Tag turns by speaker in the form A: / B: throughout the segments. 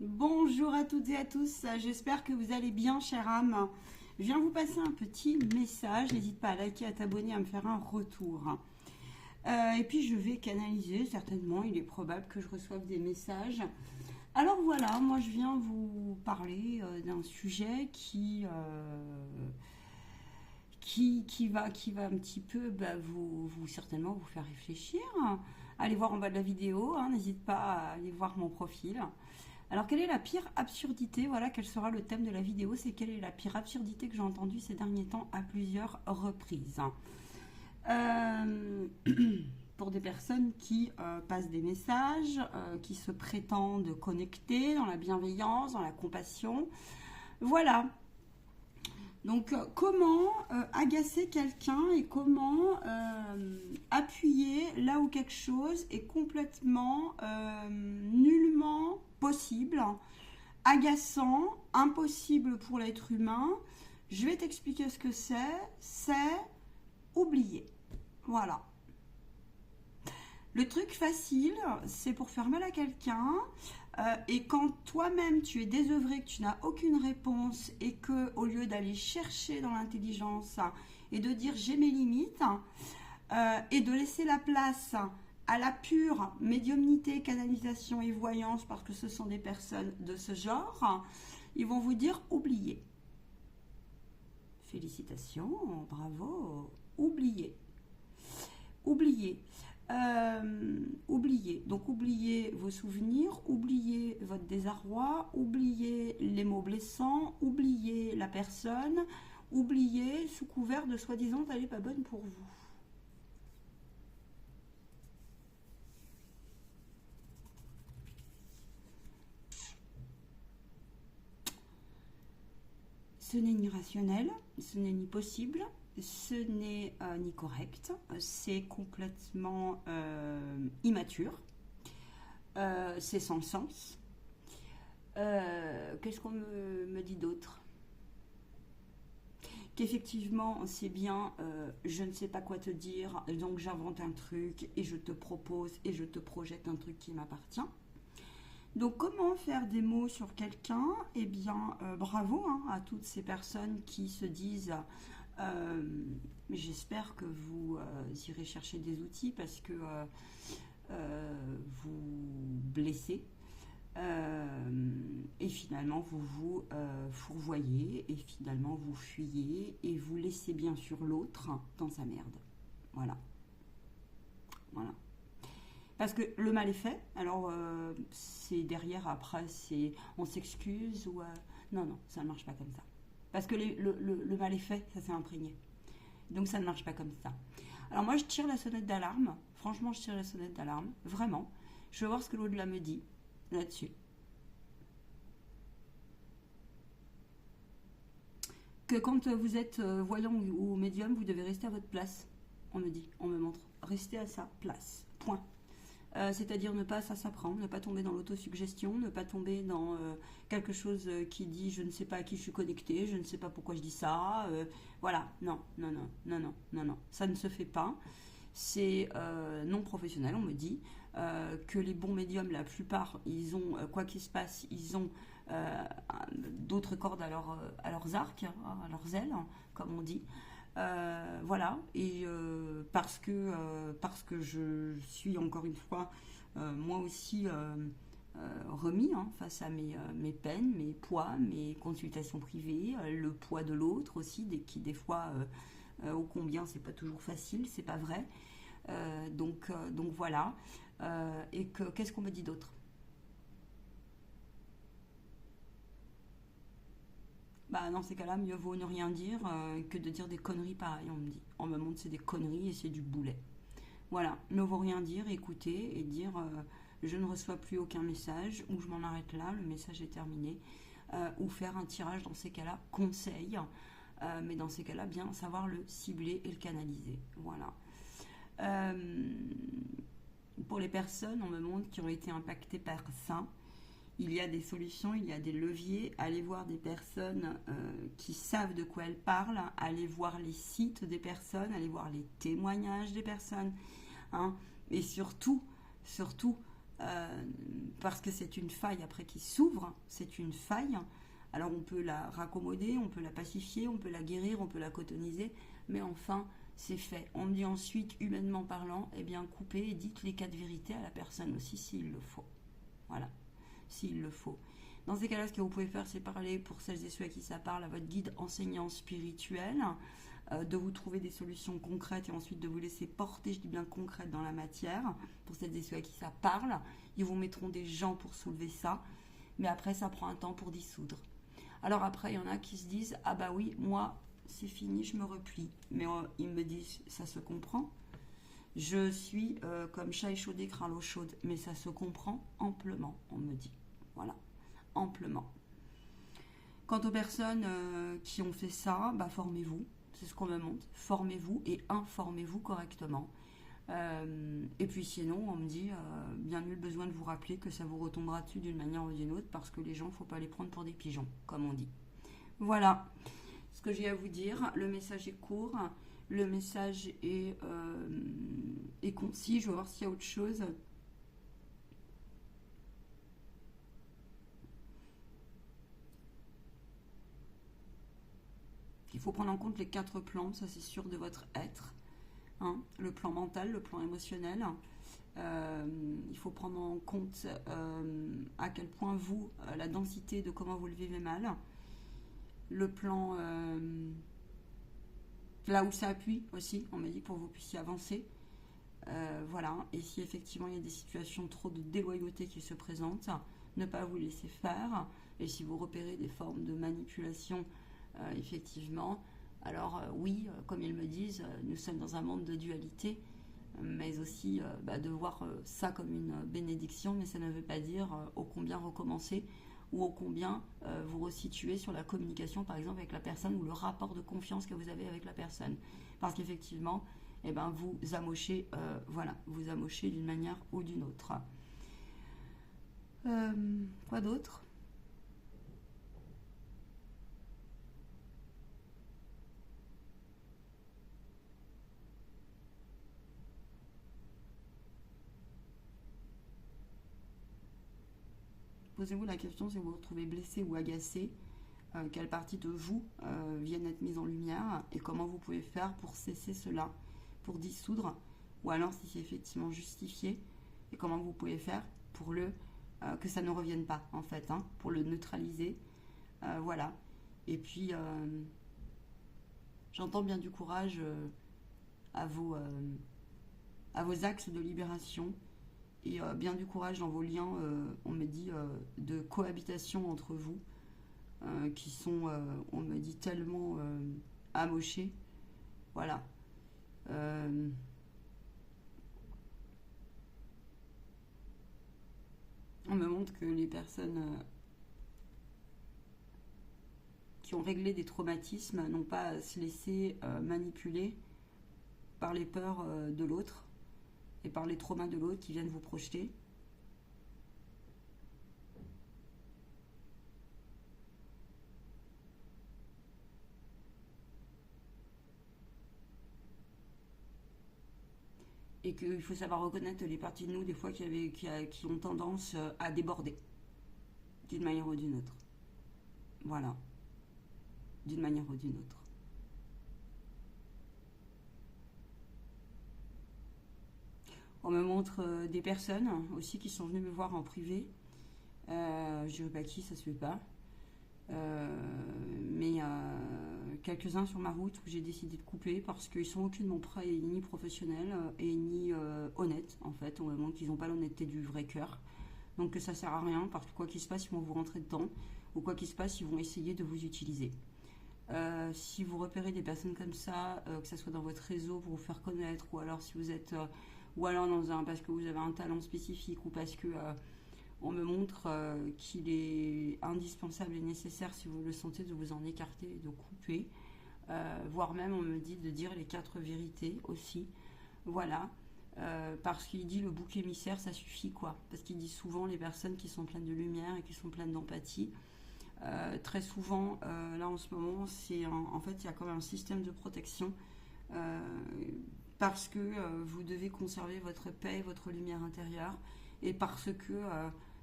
A: Bonjour à toutes et à tous, j'espère que vous allez bien, chère âme. Je viens vous passer un petit message, n'hésite pas à liker, à t'abonner, à me faire un retour. Et puis je vais canaliser, certainement, il est probable que je reçoive des messages. Alors voilà, moi je viens vous parler d'un sujet qui va un petit peu certainement vous faire réfléchir. Allez voir en bas de la vidéo, hein, n'hésite pas à aller voir mon profil. Alors, quelle est la pire absurdité? Voilà, quel sera le thème de la vidéo. C'est quelle est la pire absurdité que j'ai entendue ces derniers temps à plusieurs reprises. Euh, pour des personnes qui passent des messages, qui se prétendent connectées dans la bienveillance, dans la compassion. Voilà. Donc, comment agacer quelqu'un et comment appuyer là où quelque chose est complètement nullement possible, agaçant, impossible pour l'être humain. Je vais t'expliquer ce que c'est oublier. Voilà. Le truc facile, c'est pour faire mal à quelqu'un. Et quand toi-même tu es désœuvré, que tu n'as aucune réponse et que au lieu d'aller chercher dans l'intelligence et de dire j'ai mes limites et de laisser la place à la pure médiumnité, canalisation et voyance, parce que ce sont des personnes de ce genre, ils vont vous dire oubliez. Félicitations, bravo, oubliez. Oubliez. Oubliez. Donc oubliez vos souvenirs, oubliez votre désarroi, oubliez les mots blessants, oubliez la personne, oubliez sous couvert de soi-disant elle n'est pas bonne pour vous. Ce n'est ni rationnel, ce n'est ni possible, ce n'est ni correct, c'est complètement immature, c'est sans sens. Qu'est-ce qu'on me dit d'autre? Qu'effectivement, c'est bien, je ne sais pas quoi te dire, donc j'invente un truc et je te propose et je te projette un truc qui m'appartient. Donc, comment faire des mots sur quelqu'un? Eh bien, bravo hein, à toutes ces personnes qui se disent j'espère que vous irez chercher des outils parce que vous blessez et finalement vous vous fourvoyez et finalement vous fuyez et vous laissez bien sûr l'autre dans sa merde. Voilà. Voilà. Parce que le mal est fait, alors c'est derrière, après, on s'excuse ou... non, non, ça ne marche pas comme ça. Parce que le mal est fait, ça s'est imprégné. Donc ça ne marche pas comme ça. Alors moi, je tire la sonnette d'alarme. Franchement, je tire la sonnette d'alarme. Vraiment. Je veux voir ce que l'au-delà me dit là-dessus. Que quand vous êtes voyant ou médium, vous devez rester à votre place. On me dit, on me montre. Restez à sa place. Point. C'est-à-dire ne pas, ça s'apprend, ne pas tomber dans l'autosuggestion, ne pas tomber dans quelque chose qui dit je ne sais pas à qui je suis connecté, je ne sais pas pourquoi je dis ça, voilà, non, non, non, non, non, non, non, ça ne se fait pas, c'est non professionnel, on me dit que les bons médiums, la plupart, ils ont, quoi qu'il se passe, ils ont d'autres cordes à leurs arcs, hein, à leurs ailes, comme on dit. Voilà, et parce que je suis encore une fois moi aussi remis hein, face à mes peines, mes poids, mes consultations privées, le poids de l'autre aussi, qui des fois ô combien c'est pas toujours facile, c'est pas vrai. Donc voilà. Et qu'est-ce qu'on me dit d'autre? Bah dans ces cas-là, mieux vaut ne rien dire que de dire des conneries pareilles, on me dit. On me montre c'est des conneries et c'est du boulet. Voilà, mieux vaut rien dire, écouter et dire je ne reçois plus aucun message ou je m'en arrête là, le message est terminé. Ou faire un tirage dans ces cas-là, conseil. Mais dans ces cas-là, bien savoir le cibler et le canaliser. Voilà. Euh, pour les personnes, on me montre qui ont été impactées par ça. Il y a des solutions, il y a des leviers. Allez voir des personnes qui savent de quoi elles parlent. Allez voir les sites des personnes. Allez voir les témoignages des personnes. Hein. Et surtout, parce que c'est une faille après qui s'ouvre, c'est une faille. Alors on peut la raccommoder, on peut la pacifier, on peut la guérir, on peut la cotoniser, mais enfin c'est fait. On me dit ensuite, humainement parlant, eh bien coupez et dites les 4 vérités à la personne aussi s'il le faut. Voilà, s'il le faut. Dans ces cas-là, ce que vous pouvez faire, c'est parler, pour celles et ceux à qui ça parle, à votre guide enseignant spirituel, de vous trouver des solutions concrètes et ensuite de vous laisser porter, je dis bien concrètes, dans la matière. Pour celles et ceux à qui ça parle, ils vous mettront des gens pour soulever ça, mais après ça prend un temps pour dissoudre. Alors après, il y en a qui se disent, ah bah oui, moi, c'est fini, je me replie. Mais ils me disent, ça se comprend. Je suis comme chat échaudé, craint l'eau chaude, mais ça se comprend amplement, on me dit. Voilà, amplement. Quant aux personnes qui ont fait ça, bah formez-vous, c'est ce qu'on me montre. Formez-vous et informez-vous correctement. Et puis sinon, on me dit, bien nul besoin de vous rappeler que ça vous retombera dessus d'une manière ou d'une autre, parce que les gens, il ne faut pas les prendre pour des pigeons, comme on dit. Voilà ce que j'ai à vous dire. Le message est court, le message est concis. Je vais voir s'il y a autre chose. Il faut prendre en compte les 4 plans, ça c'est sûr, de votre être. Hein, le plan mental, le plan émotionnel. Il faut prendre en compte à quel point vous, la densité de comment vous le vivez mal. Le plan, là où ça appuie aussi, on m'a dit, pour que vous puissiez avancer. Voilà, et si effectivement il y a des situations trop de déloyauté qui se présentent, ne pas vous laisser faire. Et si vous repérez des formes de manipulation, effectivement, alors oui, comme ils me disent, nous sommes dans un monde de dualité, mais aussi de voir ça comme une bénédiction, mais ça ne veut pas dire ô combien recommencer ou ô combien vous resituer sur la communication, par exemple, avec la personne ou le rapport de confiance que vous avez avec la personne. Parce qu'effectivement, eh ben, vous amochez, vous amochez d'une manière ou d'une autre. Quoi d'autre ? Posez-vous la question si vous vous retrouvez blessé ou agacé, quelle partie de vous viennent être mise en lumière et comment vous pouvez faire pour cesser cela, pour dissoudre, ou alors si c'est effectivement justifié et comment vous pouvez faire pour que ça ne revienne pas en fait, hein, pour le neutraliser. Voilà. Et puis j'entends bien du courage à vos axes de libération. Et bien du courage dans vos liens, on me dit, de cohabitation entre vous, qui sont, on me dit, tellement amochés. Voilà. On me montre que les personnes qui ont réglé des traumatismes n'ont pas à se laisser manipuler par les peurs de l'autre et par les traumas de l'autre qui viennent vous projeter. Et qu'il faut savoir reconnaître les parties de nous, des fois, qui ont tendance à déborder, d'une manière ou d'une autre. Voilà. D'une manière ou d'une autre. On me montre des personnes aussi qui sont venues me voir en privé. Je dirais pas qui, ça se fait pas. Mais quelques-uns sur ma route où j'ai décidé de couper parce qu'ils sont aucunement prêts, ni professionnels et ni honnêtes en fait. On me montre qu'ils n'ont pas l'honnêteté du vrai cœur. Donc que ça sert à rien parce que quoi qu'il se passe, ils vont vous rentrer dedans ou quoi qu'il se passe, ils vont essayer de vous utiliser. Si vous repérez des personnes comme ça, que ce soit dans votre réseau pour vous faire connaître ou alors si vous êtes... ou alors parce que vous avez un talent spécifique ou parce que on me montre qu'il est indispensable et nécessaire, si vous le sentez, de vous en écarter et de couper. Voire même, on me dit de dire les 4 vérités aussi. Voilà. Parce qu'il dit le bouc émissaire, ça suffit quoi. Parce qu'il dit souvent les personnes qui sont pleines de lumière et qui sont pleines d'empathie. Très souvent, là en ce moment, en fait, il y a quand même un système de protection parce que vous devez conserver votre paix, votre lumière intérieure et parce que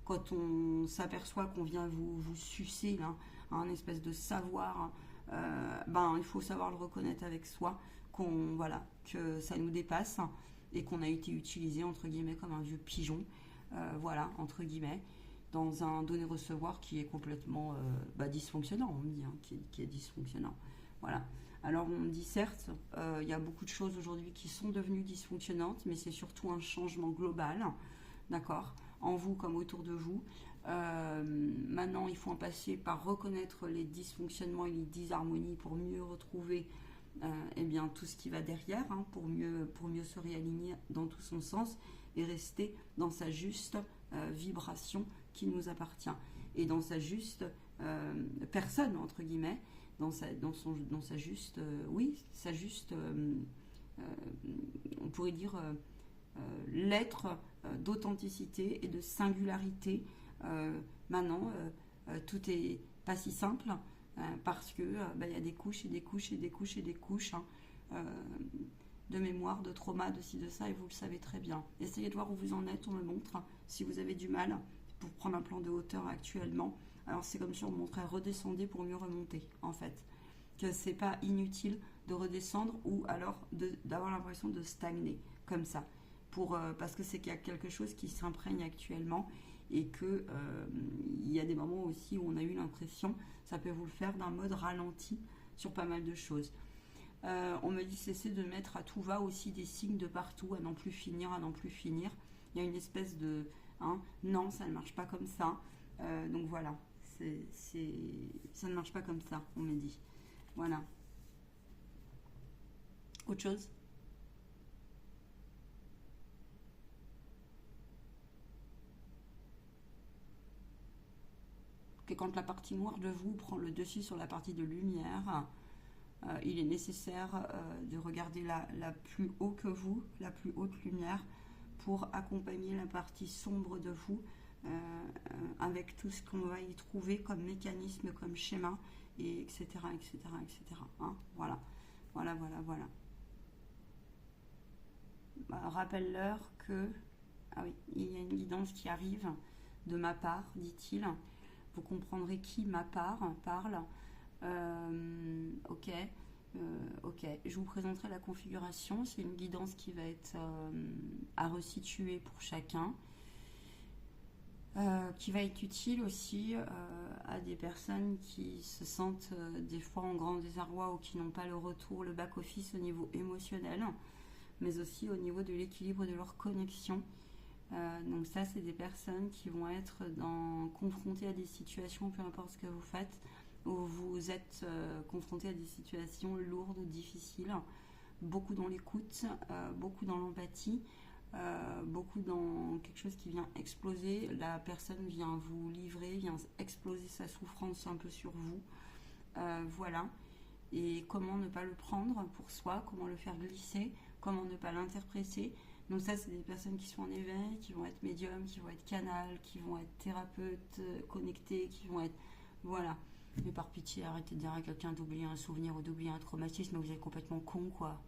A: quand on s'aperçoit qu'on vient vous sucer là, un espèce de savoir, il faut savoir le reconnaître avec soi, voilà, que ça nous dépasse et qu'on a été utilisé entre guillemets comme un vieux pigeon, voilà, entre guillemets, dans un donner-recevoir qui est complètement dysfonctionnant, on me dit, hein, qui est dysfonctionnant. Voilà. Alors on me dit certes, il y a beaucoup de choses aujourd'hui qui sont devenues dysfonctionnantes, mais c'est surtout un changement global, d'accord, en vous comme autour de vous. Maintenant, il faut en passer par reconnaître les dysfonctionnements et les disharmonies pour mieux retrouver tout ce qui va derrière, hein, pour mieux se réaligner dans tout son sens et rester dans sa juste vibration qui nous appartient et dans sa juste personne, entre guillemets, dans sa juste, on pourrait dire l'être d'authenticité et de singularité. Maintenant, tout est pas si simple parce que y a des couches et des couches et des couches et des couches, hein, de mémoire, de trauma, de ci, de ça, et vous le savez très bien. Essayez de voir où vous en êtes, on me montre. Si vous avez du mal pour prendre un plan de hauteur actuellement, alors c'est comme si on montrait redescendez pour mieux remonter, en fait. Que c'est pas inutile de redescendre ou alors d'avoir l'impression de stagner comme ça. Parce que c'est qu'il y a quelque chose qui s'imprègne actuellement et que il y a des moments aussi où on a eu l'impression, ça peut vous le faire, d'un mode ralenti sur pas mal de choses. On me dit cessez de mettre à tout va aussi des signes de partout, à n'en plus finir, à n'en plus finir. Il y a une espèce de non, ça ne marche pas comme ça. Donc voilà, ça ne marche pas comme ça, on me dit. Voilà. Autre chose ? Que quand la partie noire de vous prend le dessus sur la partie de lumière, il est nécessaire de regarder la plus haut que vous, la plus haute lumière, pour accompagner la partie sombre de vous avec tout ce qu'on va y trouver comme mécanisme, comme schéma, et etc. etc., etc. Hein, voilà. Voilà. Rappelle-leur que il y a une guidance qui arrive de ma part, dit-il. Vous comprendrez qui ma part parle. Ok. Je vous présenterai la configuration. C'est une guidance qui va être à resituer pour chacun. Qui va être utile aussi à des personnes qui se sentent des fois en grand désarroi ou qui n'ont pas le retour, le back-office au niveau émotionnel, mais aussi au niveau de l'équilibre de leur connexion. Donc ça, c'est des personnes qui vont être confrontées à des situations, peu importe ce que vous faites, où vous êtes confrontés à des situations lourdes, difficiles, beaucoup dans l'écoute, beaucoup dans l'empathie, beaucoup dans quelque chose qui vient exploser. La personne vient vous livrer, vient exploser sa souffrance un peu sur vous. Voilà. Et comment ne pas le prendre pour soi, comment le faire glisser, comment ne pas l'interpréter. Donc ça, c'est des personnes qui sont en éveil, qui vont être médiums, qui vont être canals, qui vont être thérapeutes connectés, qui vont être... Voilà. Mais par pitié, arrêtez de dire à quelqu'un d'oublier un souvenir ou d'oublier un traumatisme, vous êtes complètement con, quoi.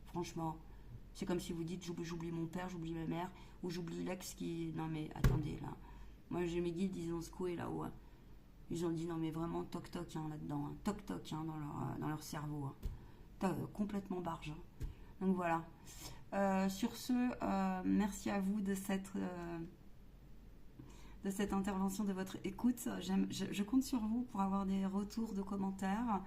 A: Franchement. C'est comme si vous dites j'oublie mon père, j'oublie ma mère, ou j'oublie l'ex qui... Non mais attendez, là. Moi, j'ai mes guides, ils ont secoué là-haut. Hein. Ils ont dit non mais vraiment toc-toc hein, là-dedans. Hein. Toc-toc hein, dans leur cerveau. Hein. Complètement barge. Hein. Donc voilà. Sur ce, merci à vous de cette intervention, de votre écoute. Je compte sur vous pour avoir des retours de commentaires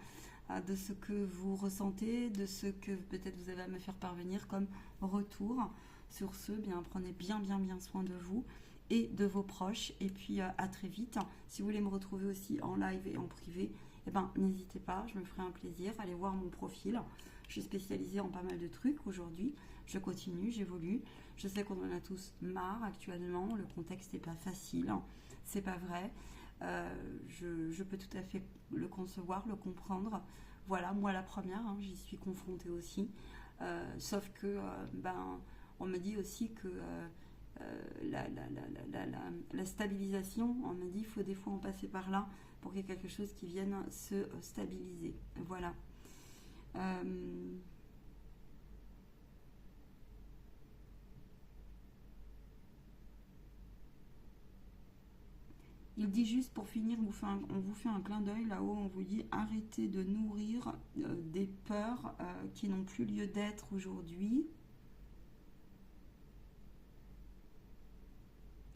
A: de ce que vous ressentez, de ce que peut-être vous avez à me faire parvenir comme retour. Sur ce, prenez bien soin de vous et de vos proches. Et puis à très vite. Si vous voulez me retrouver aussi en live et en privé, n'hésitez pas, je me ferai un plaisir. Allez voir mon profil. Je suis spécialisée en pas mal de trucs aujourd'hui. Je continue, j'évolue. Je sais qu'on en a tous marre actuellement. Le contexte n'est pas facile. C'est pas vrai. Je peux tout à fait le concevoir, le comprendre. Voilà, moi la première, hein, j'y suis confrontée aussi. Sauf que, on me dit aussi que la stabilisation, on me dit il faut des fois en passer par là pour qu'il y ait quelque chose qui vienne se stabiliser. Voilà. Il dit juste pour finir, on vous fait un clin d'œil là-haut, on vous dit arrêtez de nourrir des peurs qui n'ont plus lieu d'être aujourd'hui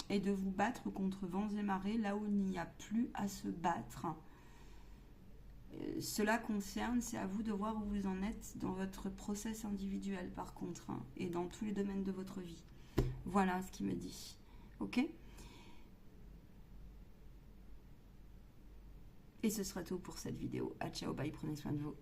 A: et de vous battre contre vents et marées là où il n'y a plus à se battre. Cela concerne, c'est à vous de voir où vous en êtes dans votre process individuel par contre, hein, et dans tous les domaines de votre vie. Voilà ce qu'il me dit. Ok ? Et ce sera tout pour cette vidéo. À ciao, bye, prenez soin de vous.